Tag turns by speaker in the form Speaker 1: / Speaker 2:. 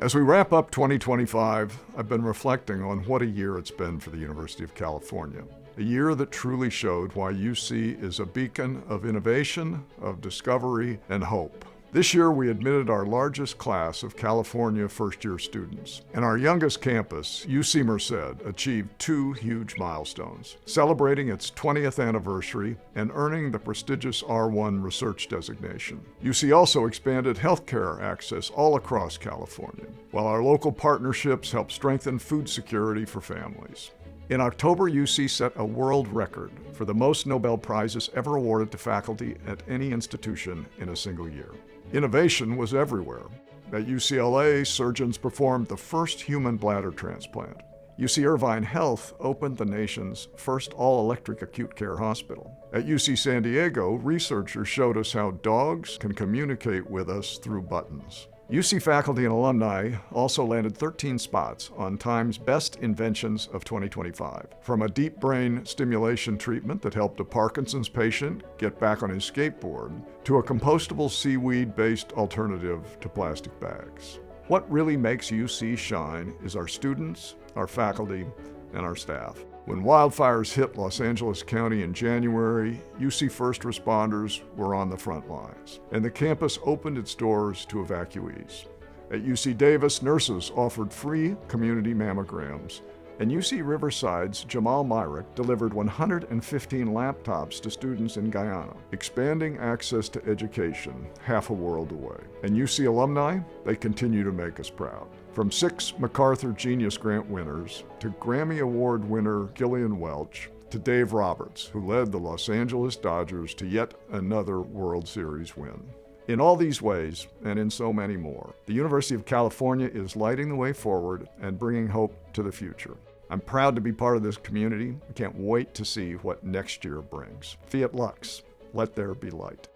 Speaker 1: As we wrap up 2025, I've been reflecting on what a year it's been for the University of California. A year that truly showed why UC is a beacon of innovation, of discovery, and hope. This year, we admitted our largest class of California first-year students. And our youngest campus, UC Merced, achieved two huge milestones, celebrating its 20th anniversary and earning the prestigious R1 research designation. UC also expanded healthcare access all across California, while our local partnerships helped strengthen food security for families. In October, UC set a world record for the most Nobel Prizes ever awarded to faculty at any institution in a single year. Innovation was everywhere. At UCLA, surgeons performed the first human bladder transplant. UC Irvine Health opened the nation's first all-electric acute care hospital. At UC San Diego, researchers showed us how dogs can communicate with us through buttons. UC faculty and alumni also landed 13 spots on Time's Best Inventions of 2025, from a deep brain stimulation treatment that helped a Parkinson's patient get back on his skateboard, to a compostable seaweed-based alternative to plastic bags. What really makes UC shine is our students, our faculty, and our staff. When wildfires hit Los Angeles County in January, UC first responders were on the front lines, and the campus opened its doors to evacuees. At UC Davis, nurses offered free community mammograms, and UC Riverside's Jamal Myrick delivered 115 laptops to students in Guyana, expanding access to education half a world away. And UC alumni, they continue to make us proud. From 6 MacArthur Genius Grant winners, to Grammy Award winner Gillian Welch, to Dave Roberts, who led the Los Angeles Dodgers to yet another World Series win. In all these ways, and in so many more, the University of California is lighting the way forward and bringing hope to the future. I'm proud to be part of this community. I can't wait to see what next year brings. Fiat Lux, let there be light.